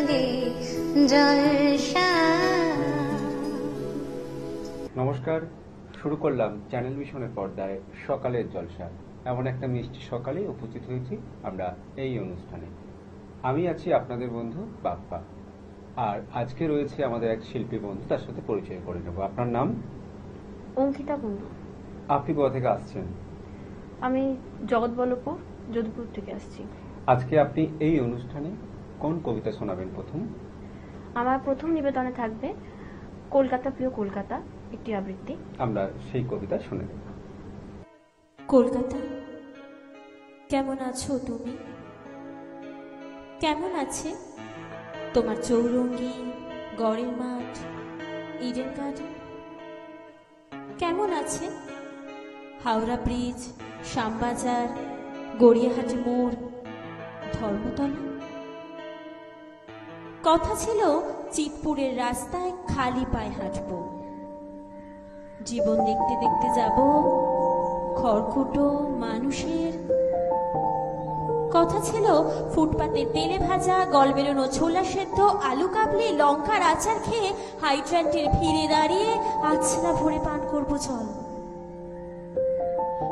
লাগে জলসা। নমস্কার, শুরু করলাম চ্যানেল মিশনের পর্দায় সকালের জলসা। এমন একটা মিষ্টি সকালে উপস্থিত হয়েছি আমরা এই অনুষ্ঠানে। আমি আছি আপনাদের বন্ধু বাপ্পা, আর আজকে রয়েছে আমাদের এক শিল্পী বন্ধু, তার সাথে পরিচয় করে নেব। আপনার নাম? অঙ্কিতা কুণ্ডু। আপনি কোথা থেকে আসছেন? আমি জগৎবল্লভপুর, যোধপুর থেকে আসছি। আজকে আপনি এই অনুষ্ঠানে কোন কবিতা শোনাবেন প্রথম? আমার প্রথম নিবেদনে থাকবে কলকাতা প্রিয় কলকাতা, একটি আবৃত্তি। আমরা সেই কবিতা শুনে নেব। কলকাতা, কেমন আছো তুমি? কেমন আছে তোমার চৌরঙ্গি, গড়ের মাঠ, ইডেন গার্ডেন? কেমন আছে হাওড়া ব্রিজ, শ্যামবাজার, গড়িয়াহাটি মোড়, ধর্মতলা? কথা ছিল চিতপুরের রাস্তায় খালি পায়ে হাঁটবো, জীবন দেখতে দেখতে যাব খড়কুটো মানুষের। কথা ছিল ফুটপাতে তেলে ভাজা, গলবেরোনো ছোলা সেদ্ধ, আলু কাবলি, লঙ্কার আচার খেয়ে হাইড্রান্টের ভিড়ে দাঁড়িয়ে আছলা ভরে পান করবো জল।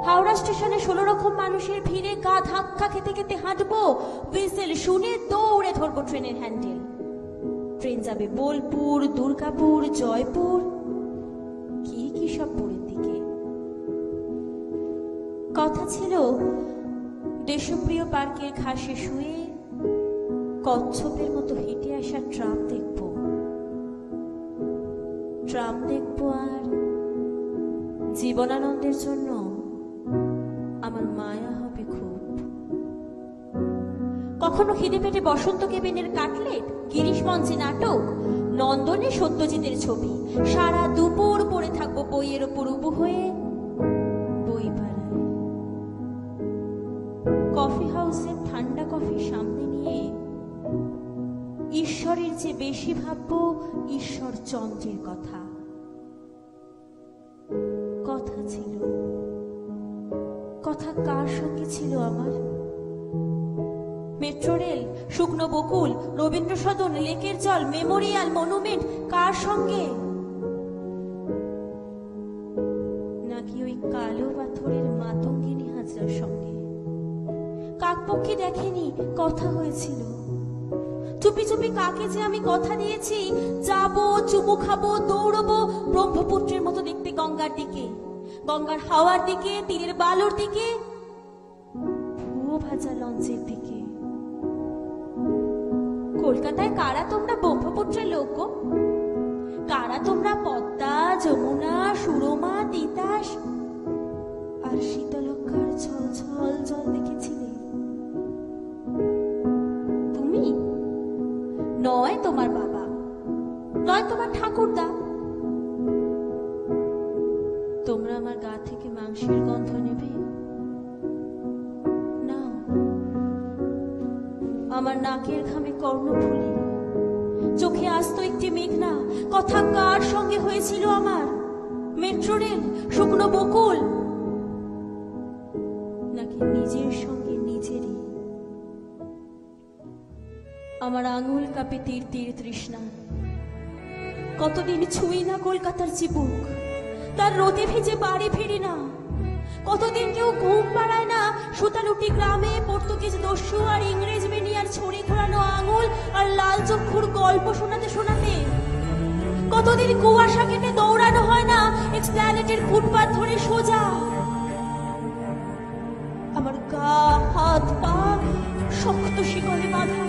হাওড়া স্টেশনে 16 রকম মানুষের ভিড়ে গা ধাক্কা খেতে খেতে হাঁটবো, হুইসেল শুনে দৌড়ে ধরবো ট্রেনের হ্যান্ডেল। ট্রেন যাবে বোলপুর, দুর্গাপুর, জয়পুর, কি কি সব পুরের দিকে। কথা ছিল দেশপ্রিয় পার্কের ঘাসে শুয়ে কচ্ছপের মতো হেঁটে আসা ট্রাম দেখবো। ট্রাম দেখবো আর জীবনানন্দের জন্য আমার মায়া হবে খুব। কখনো খিদে পেটে বসন্ত কেবিনের কাটলেট, গিরিশ মঞ্চে নাটক, নন্দনে সত্যজিতের ছবি, সারা দুপুর পড়ে থাকবো বইয়ের ওপর উবু হয়ে বই পাড়ায়। কফি হাউসে ঠান্ডা কফি সামনে নিয়ে ঈশ্বরের চেয়ে বেশি ভাববো ঈশ্বর চন্দ্রের কথা। কথা ছিল, কথা কার সঙ্গে ছিল আমার? মেট্রো রেল, শুকনো বকুল, রবীন্দ্র সদন, লেকের জল, মেমোরিয়াল, মনুমেন্ট, কার সঙ্গে? নাকি ওই কালো পাথরের মাতঙ্গিনী হাজরার সঙ্গে? কাকপক্ষী দেখেনি, কথা হয়েছিল। চুপি চুপি কাকে যে আমি কথা দিয়েছি, যাবো, চুমু খাবো, দৌড়বো ব্রহ্মপুত্রের মতো দেখতে গঙ্গার দিকে, গঙ্গার হাওয়ার দিকে, তীরের বালুর দিকে, ভুয়ো ভাজা লঞ্চের দিকে। কলকাতায় কারা তোমরা ব্রহ্মপুত্রের লোক গো? কারা তোমরা পদ্মা, যমুনা, সুরমা, তিতাস আর শীতলক্ষার ছল ছল জল দেখেছিলে? তুমি নয়, তোমার বাবা নয়, তোমার ঠাকুরদা। তোমরা আমার গা থেকে মাংসের গন্ধ নেবে? নাও, আমার নাকের ঘামে কর্ণফুলি, চোখে আসতো একটি মেঘনা। কথা কার সঙ্গে হয়েছিল আমার? মেট্রো রেল, শুকনো বকুল, নাকি নিজের সঙ্গে নিজেরই? আমার আঙুল কাঁপে তীর তীর তৃষ্ণা। কতদিন ছুঁই না কলকাতার চিবুক, তার রোদে ভেজে বাড়ি ফিরি না। কতদিন কেউ ঘুম পাড়ায় না সুতালুটি গ্রামে পর্তুগিজ দস্যু আর ইংরেজ বেনিয়ার ছড়ি ঘোরানো আঙুল আর লাল চক্ষুর গল্প শোনাতে শোনাতে। কতদিন কুয়াশা কেটে দৌড়ানো হয় না এক্সপ্ল্যানেটের ফুটপাত ধরে সোজা। আমার গা, হাত, পা শক্ত শিকলে বাঁধা।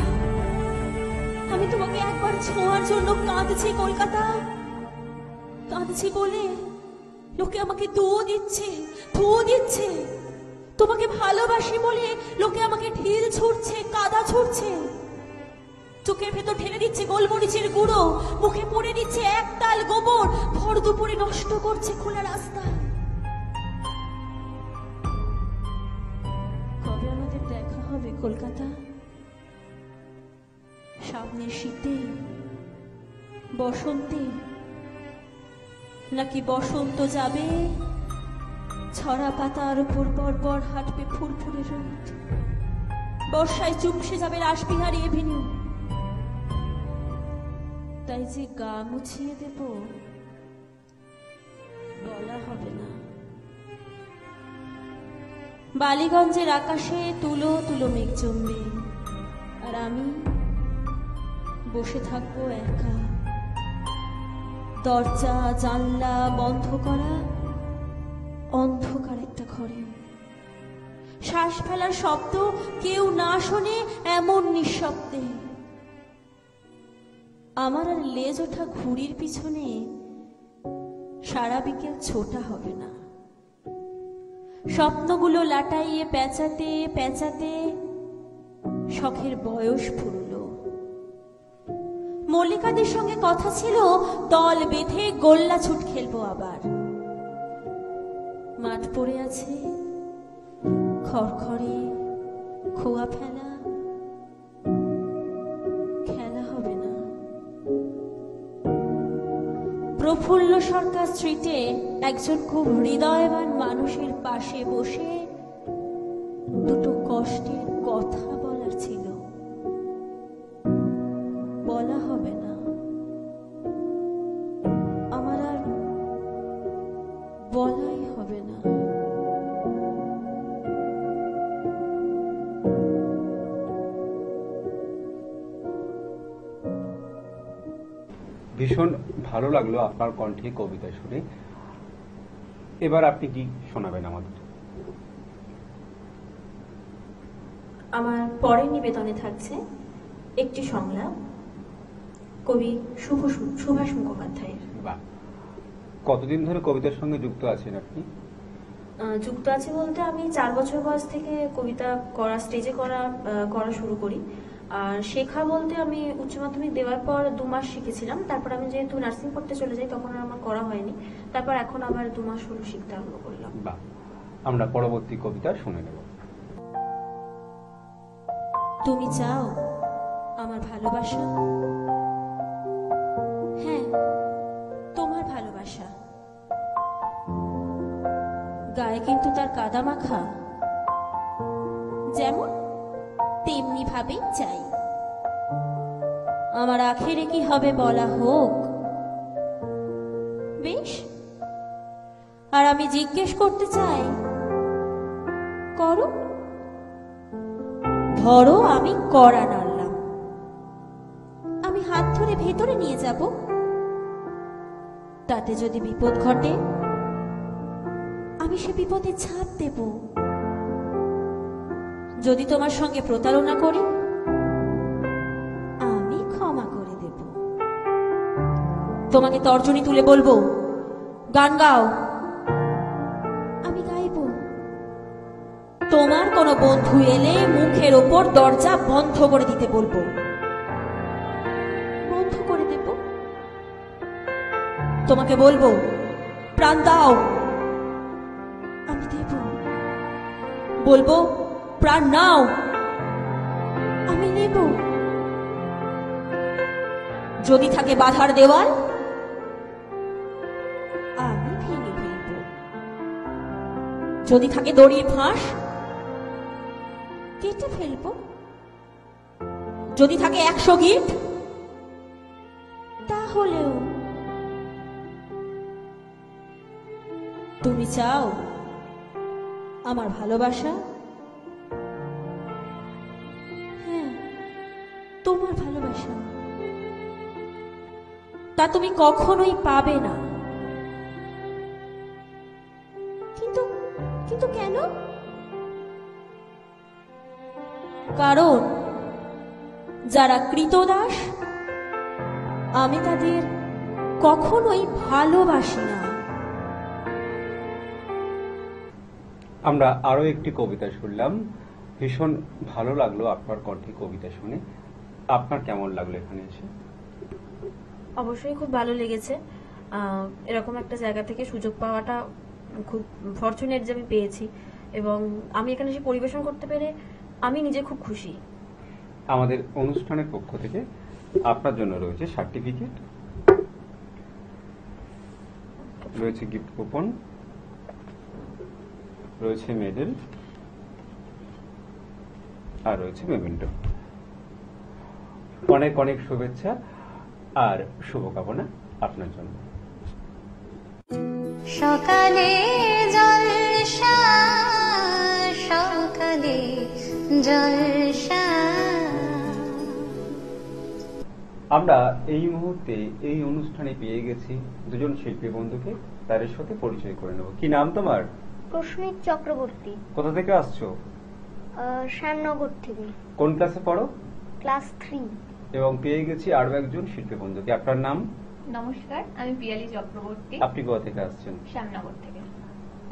আমি তোমাকে একবার ছোঁয়ার জন্য কাঁদছি কলকাতা। কাঁদছি বলে লোকে আমাকে ধুয়ো দিচ্ছে, ধুয়ো দিচ্ছে। তোমাকে ভালোবাসি বলে লোকে আমাকে ঢিল ছুড়ছে, কাদা ছুড়ছে। চোখের ভেতর ঢেলে দিচ্ছে গোলমরিচের গুঁড়ো, মুখে পড়ে দিচ্ছে একতাল গোবর, ভর দুপুরে নষ্ট করছে খোলা রাস্তা। কবে আমাদের দেখা হবে কলকাতা? সামনের শীতে, বসন্তে, নাকি বসন্ত যাবে ছড়া পাতার উপর পরপর হাঁটবে ফুরফুরে রোদ, বর্ষায় চুপসে যাবে রাসবিহারী এভিনিউ, তাই যে গা মুছিয়ে দেব বলা হবে না। বালিগঞ্জের আকাশে তুলো তুলো মেঘ জমবে, আর আমি বসে থাকবো একা, দরজা জানলা বন্ধ করা অন্ধকার একটা ঘরে। শ্বাস ফেলার শব্দ কেউ না শোনে এমন নিঃশব্দে। আমার আর লেজ ওঠা ঘুড়ির পিছনে সারা বিকেল ছোটা হবে না। স্বপ্নগুলো লাটাইয়ে পেঁচাতে পেঁচাতে শখের বয়স ফুরল। মল্লিকাদের সঙ্গে কথা ছিল দল বেঁধে গোল্লা ছুট খেলবো আবার। মাঠ পড়ে আছে, খড়খড়ে খোয়া ফেলা, খেলা হবে না। প্রফুল্ল সরকার স্ট্রিটে একজন খুব হৃদয়বান মানুষের পাশে বসে দুটো কষ্টের কথা বলার ছিল, বলা হবে না। আমার আর বলাই হবে না। ভীষণ ভালো লাগলো আপনার কণ্ঠে কবিতা শুনে। এবার আপনি কি শোনাবেন আমাদের? আমার পরের নিবেদনে থাকছে একটি সংলাপ কবি সুভাষ মুখোপাধ্যায়ের। বাহ, কতদিন ধরে কবিতার সঙ্গে যুক্ত আছেন আপনি? যুক্ত আছে বলতে আমি 4 বছর বয়স থেকে কবিতা করা, স্টেজে করা শুরু করি। আর শেখা বলতে আমি উচ্চ মাধ্যমিক দেওয়ার পর 2 মাস শিখেছিলাম। তারপর আমি যেহেতু নার্সিং পড়তে চলে যাই তখন আর আমার করা হয়নি। তারপর এখন আবার 2 মাস হলো শিখতে আরম্ভ করলাম। বাহ, আমরা পরবর্তী কবিতা শুনে নেব। তুমি চাও আমার ভালোবাসা? হ্যাঁ, তোমার ভালোবাসা। গায়ে কিন্তু তার কাদা মাখা, যেমন তেমনি ভাবেই চাই। আমার আখেরে কি হবে বলা হোক, বেশ। আর আমি জিজ্ঞেস করতে চাই, করো। ধরো আমি কড়া নাড়লাম, আমি হাত ধরে ভেতরে নিয়ে যাব। তাতে যদি বিপদ ঘটে আমি সে বিপদে ঝাঁপ দেব। যদি তোমার সঙ্গে প্রতারণা করি আমি ক্ষমা করে দেব। তোমাকে তর্জনী তুলে বলবো, গান গাও, আমি গাইব। তোমার কোনো বন্ধু এলে মুখের ওপর দরজা বন্ধ করে দিতে বলবো, বন্ধ করে দেব। তোমাকে বলবো, প্রাণ দাও, আমি দেব। বলবো, প্রাণ নাও, আমি নেব। যদি থাকে বাধার দেওয়াল আমি ভেঙে ফেলব। যদি থাকে দড়ির ফাঁস কেটে ফেলব। যদি থাকে 100 গিট তাহলেও। তুমি চাও আমার ভালোবাসা? হ্যাঁ, তোমার ভালোবাসা। তা তুমি কখনোই পাবে না। কিন্তু কেন? কারণ যারা কৃতদাস আমি তাদের কখনোই ভালোবাসি না। আমরা আরো একটি কবিতা শুনলাম। ভীষণ ভালো লাগলো আপনার কণ্ঠে কবিতা শুনে। আপনার কেমন লাগলো এখানে এসে? অবশ্যই খুব ভালো লেগেছে। এরকম একটা জায়গা থেকে সুযোগ পাওয়াটা খুব ফরচুনেট যে আমি পেয়েছি, এবং আমি এখানে এসে পরিবেশন করতে পেরে আমি নিজে খুব খুশি। আমাদের অনুষ্ঠানের পক্ষ থেকে আপনার জন্য রয়েছে সার্টিফিকেট, রয়েছে গিফট কুপন, রয়েছে মেডেল, আর রয়েছে মেমেন্টো। অনেক অনেক শুভেচ্ছা। আর শুভকামনা আপনার জন্য। সকালে জলসা, সকালে জলসা। আমরা এই মুহূর্তে এই অনুষ্ঠানে পেয়ে গেছি দুজন শিল্পী বন্ধুকে, তাদের সাথে পরিচয় করে নেব। কি নাম তোমার? প্রশ্নিক চক্রবর্তী, কোথা থেকে আসছো? শ্যামনগর থেকে, কোন ক্লাসে পড়ো? ক্লাস 3। এবং পেয়ে গেছি আরো একজন শিল্পী বন্ধুকে। আপনার নাম? নমস্কার, আমি পিয়ালি চক্রবর্তী, আপনি কোথা থেকে আসছেন? শ্যামনগর থেকে।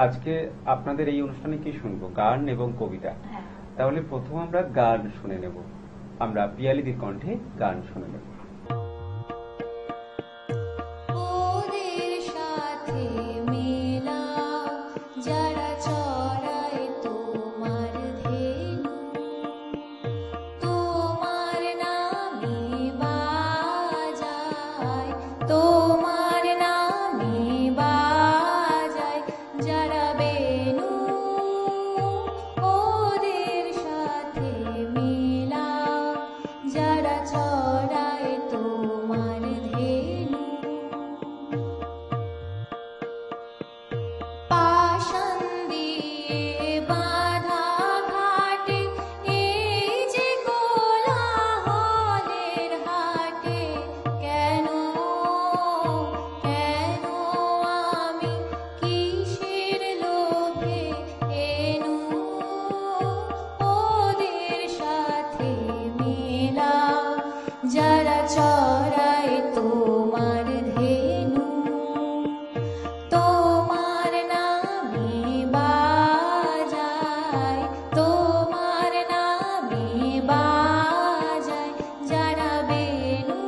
আজকে আপনাদের এই অনুষ্ঠানে কি শুনবো? গান এবং কবিতা। হ্যাঁ, তাহলে প্রথম আমরা গান শুনে নেব। আমরা পিয়ালিদির কণ্ঠে গান শুনে নেব। ওদের সাথে মেলা যারা চড়ায় তোমার ধেনু, তোমার নামে বাজায়, তোমার নামে বাজায় যারা বেনু, ওদের সাথে মেলা যারা চড়ায় তোমার ধেনু। পাষাণ দিয়ে বাঁধা ঘাটে এই যে কোলাহলের হাটে, কেন কেন আমি কিসের লোভে এনু, ওদের সাথে মেলা যারা চড়ায় তোমার ধেনু, তোমার নামে বাজায়, তোমার নামে বাজায় যারা বেনু,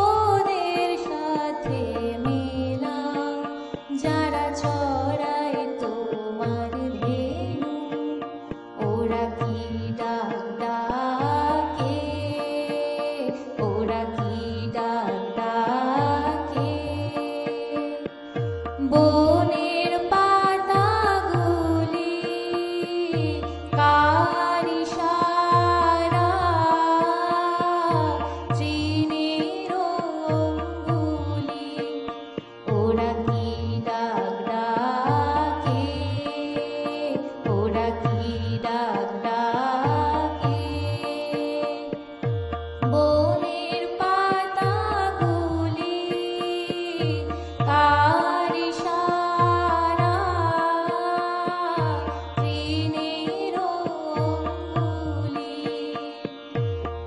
ওদের সাথে মেলা যারা চড়ায় তোমার ধেনু। ওরা কি ডাক ডাকে, ওরা কি ডাক ডাকে, বনের পাতাগুলি কার ইশারা, তৃণের অঙ্গুলি, ওরা কি ডাক ডাকে, ওরা কি ডাক ডাকে, বনের পাতাগুলি কার ইশারা, তৃণের অঙ্গুলি,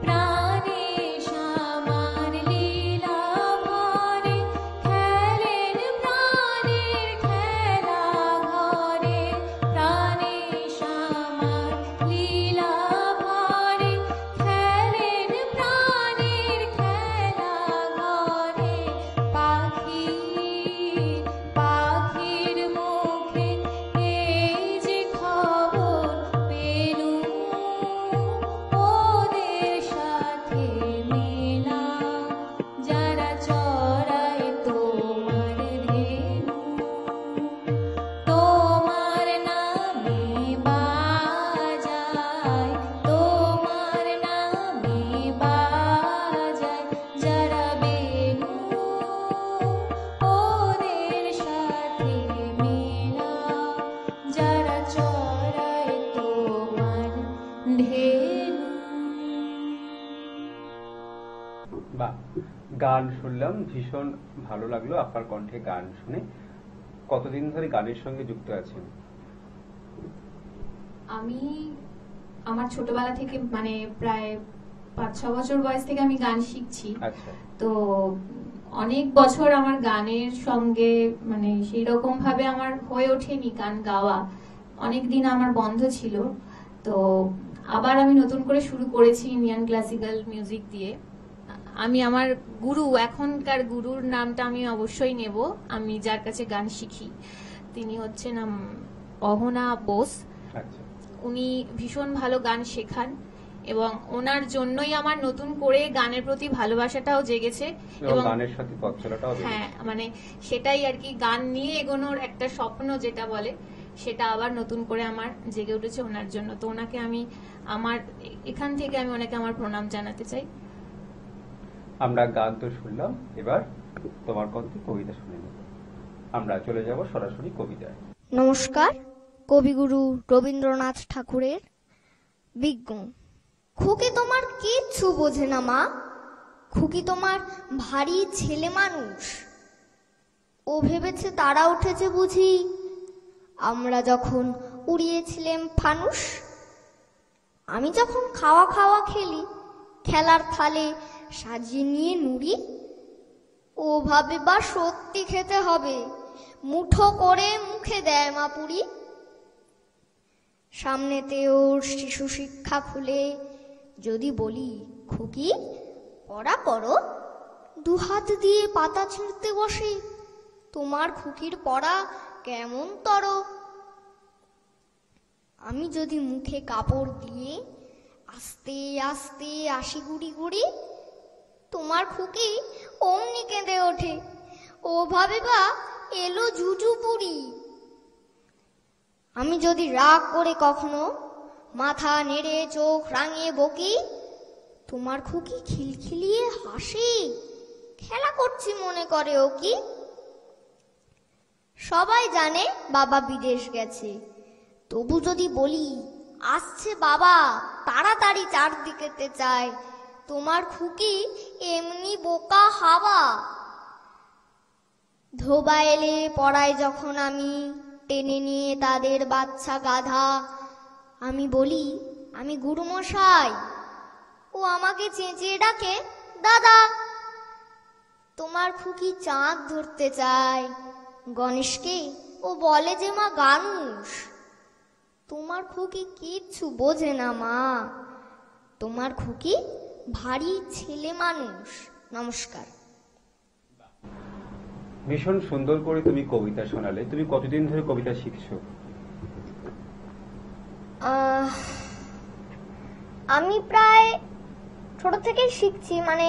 প্রাণেশ আমার লীলা ভরে খেলেন প্রাণের খেলা ঘরে, প্রাণেশ আমার লীলা ভরে খেলেন প্রাণের খেলা ঘরে, পাখি পাখির মুখে এই যে খবর পেলু, ওদের সাথে মেলা যারা চড়ায় তোমার ধেনু, তোমার নামে বাজায়, তোমার নামে বাজায় যারা বেনু, ওদের সাথে মেলা যারা চড়ায় তোমার ধেনু। বাহ, গান শুনলাম, ভীষণ ভালো লাগলো আপনার কণ্ঠে গান শুনে। কতদিন ধরে গানের সঙ্গে যুক্ত আছেন? আমি আমার ছোটবেলা থেকে মানে প্রায় 5-6 বছর বয়স থেকে আমি গান শিখছি। আচ্ছা, তো অনেক বছর আমার গানের সঙ্গে মানে সেই রকম ভাবে আমার হয়ে ওঠেনি গান গাওয়া, অনেক দিন আমার বন্ধ ছিল। তো আবার আমি নতুন করে শুরু করেছি ইন্ডিয়ান ক্লাসিক্যাল মিউজিক দিয়ে। আমি আমার গুরু, এখনকার গুরুর নামটা আমি অবশ্যই নেব, আমি যার কাছে গান শিখি তিনি হচ্ছেন অহনা বোস। আচ্ছা, উনি ভীষণ ভালো গান শেখান এবং ওনার জন্যই আমার নতুন করে গানের প্রতি ভালোবাসাটাও জেগেছে এবং গানের সাথে পথ চলাটাও হ্যাঁ মানে সেটাই আর কি, গান নিয়ে এগোনোর একটা স্বপ্ন যেটা বলে সেটা আবার নতুন করে আমার জেগে উঠেছে ওনার জন্য। তো ওনাকে আমি আমার এখান থেকে আমি ওনাকে আমার প্রণাম জানাতে চাই। আমরা গান তো শুনলাম, এবার তোমার কণ্ঠে কবিতা শুনে নেব। আমরা চলে যাব সরাসরি কবিতায়। নমস্কার। কবিগুরু রবীন্দ্রনাথ ঠাকুরের বিজ্ঞ। খুকি তোমার কিচ্ছু বোঝে না মা, খুকি তোমার ভারী ছেলে মানুষ। ও ভেবেছে তারা উঠেছে বুঝি আমরা যখন উড়িয়েছিলাম ফানুস। আমি যখন খাওয়া খাওয়া খেলি, খেলার থালে সাজিয়ে নিয়ে নুড়ি, ও ভাবে বা সত্যি খেতে হবে, মুঠো করে মুখে দেয় মা পুরি। সামনেতে ওর শিশু শিক্ষা খুলে যদি বলি খুকি পড়া করো, দুহাত দিয়ে পাতা ছিঁড়তে বসে, তোমার খুকির পড়া কেমন তর। আমি যদি মুখে কাপড় দিয়ে আস্তে আস্তে আসি গুড়ি গুড়ি, তোমার খুকি অমনি কেঁদে ওঠে, ও ভাবে বা এলো ঝুঝু পুরি। আমি যদি রাগ করে কখনো মাথা নেড়ে চোখ রাঙিয়ে বকি, তোমার খুকি খিলখিলিয়ে হাসি, খেলা করছি মনে করে ও কি। সবাই জানে বাবা বিদেশ গেছে, তবু যদি বলি আসছে বাবা তাড়াতাড়ি চারদিকেতে চায়, তোমার খুকি এমনি বোকা হাওয়া। ধোবা এলে পড়ায় যখন আমি টেনে নিয়ে তাদের বাচ্চা গাধা, আমি বলি আমি গুরুমশাই, ও আমাকে চেঁচিয়ে ডাকে দাদা। তোমার খুকি চাঁদ ধরতে চায় গণেশকে, ও বলে যে মা গানুষ। তোমার খুকি কিচ্ছু বোঝে না মা, তোমার খুকি ভারী ছেলে মানুষ। নমস্কার। ভীষণ সুন্দর করে তুমি কবিতা শোনালে। তুমি কতদিন ধরে কবিতা শিখছো? আমি প্রায় ছোট থেকেই শিখছি, মানে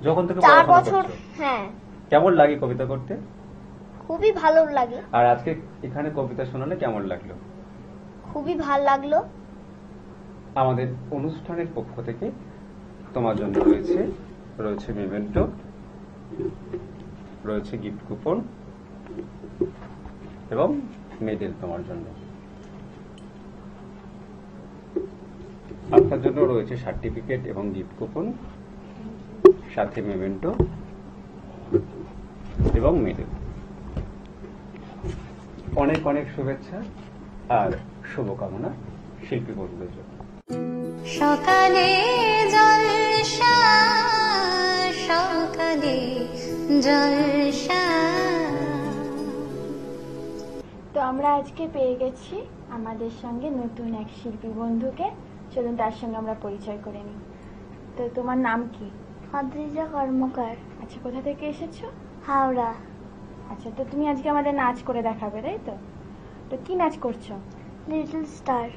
যখন থেকে 4 পড়াশোনা বছর। করছো? হ্যাঁ, কেমন লাগে কবিতা করতে? খুবই ভালো লাগে। আর আজকে এখানে কবিতা শোনালে কেমন লাগলো? খুবই ভালো লাগলো। আমাদের অনুষ্ঠানের পক্ষ থেকে তোমার জন্য রয়েছে মেমেন্টো, রয়েছে গিফট কুপন এবং মেডেল তোমার জন্য। আপনার জন্য রয়েছে সার্টিফিকেট এবং গিফট কুপন, সাথে মেমেন্টো এবং মেডেল। অনেক অনেক শুভেচ্ছা আর শুভকামনা শিল্পী বন্ধুদের জন্য। সকালে জলসা, সকালে জলসা। তো আমরা আজকে পেয়ে গেছি আমাদের সঙ্গে নতুন এক শিল্পী বন্ধুকে। চলুন তার সঙ্গে আমরা পরিচয় করে নিই। তো তোমার নাম কি? অদ্রিজা কর্মকার, আচ্ছা, কোথা থেকে এসেছো? হাওড়া। আচ্ছা, তো তুমি আজকে আমাদের নাচ করে দেখাবে, তাই তো? তো কি নাচ করছো? Little star.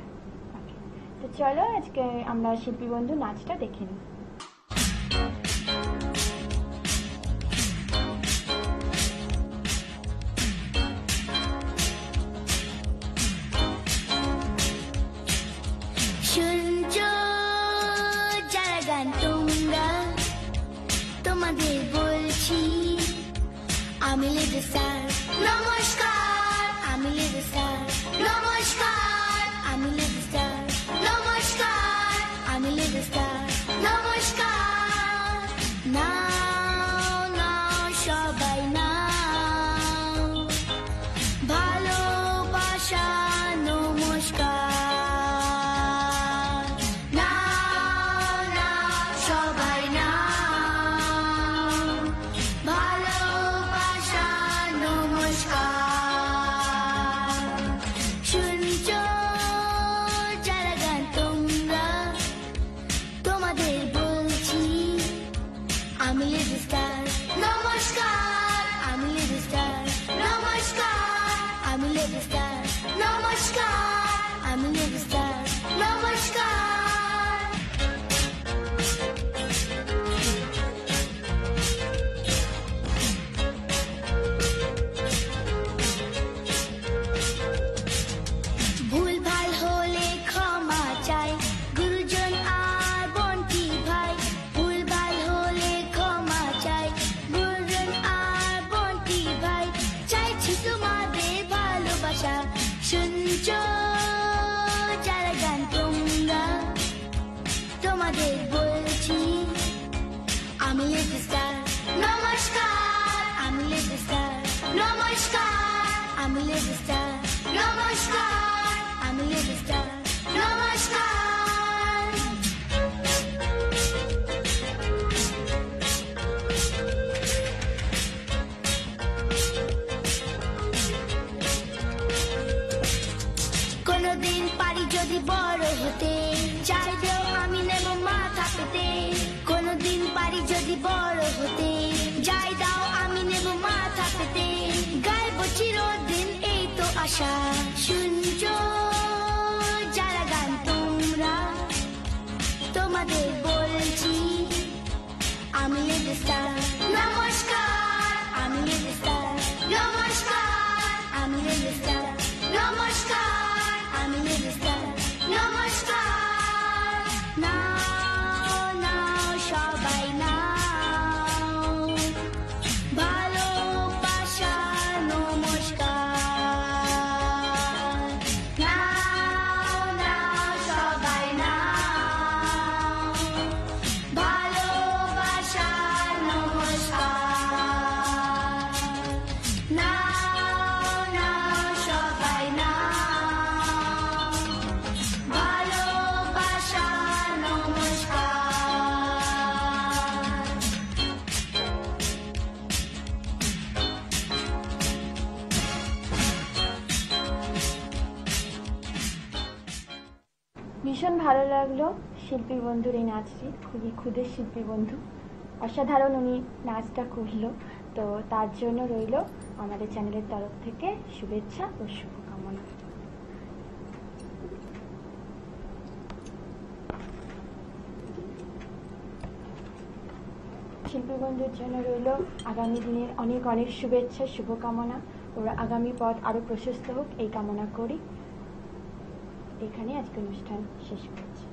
তো চলো আজকে আমরা শিল্পী বন্ধু নাচটা দেখে নিই। শুনছো যারা গান তোমরা, তোমাদের বলছি আমি লিটল স্টার। নমস্কার, আমি লিটল স্টার। নমস্কার, আমি লিটল স্টার। নমস্কার, আমি লিটল স্টার। নমস্কার, নাও নাও সবাই নাও, ভালোবাসা নমস্কার। নাও নাও সবাই নাও, ভালোবাসা নমস্কার। শুনছো তোমাদের বলছি আমি লিটল স্টার। নমস্কার আমি লিটল স্টার। নমস্কার আমি লিটল স্টার। নমস্কার আমি লিটল স্টার। নমস্কার। কোনদিন পারি যদি বড় হতে, চাইলেও আমি নেব মাথা পেতে। কোনদিন পারি যদি বড় হতে, যাই দাও আমি নেব মাথা পেতে। গাইবো চিরদিন এই তো আশা, শুনছো যারা গান তোমরা, তোমাদের বলছি আমি লিটল স্টার। নমস্কার আমি লিটল স্টার। নমস্কার আমি লিটল স্টার। নমস্কার আমি লিটল স্টার। নমস্কার। নাও নাও সবাই নাও, ভালোবাসা নমস্কার। নাও নাও সবাই নাও, ভালোবাসা নমস্কার। নাও নাও সবাই নাও, ভালোবাসা নমস্কার। ভীষণ ভালো লাগলো শিল্পী বন্ধুর এই নাচটি, খুবই ক্ষুদে শিল্পী বন্ধু, অসাধারণ উনি নাচটা করলো। তো তার জন্য রইল আমাদের চ্যানেলের তরফ থেকে শুভেচ্ছা ও শুভকামনা। শিল্পী বন্ধুর জন্য রইল আগামী দিনের অনেক অনেক শুভেচ্ছা শুভকামনা। ওর আগামী পথ আরো প্রশস্ত হোক এই কামনা করি। এখানে আজকে অনুষ্ঠান শেষ করছি।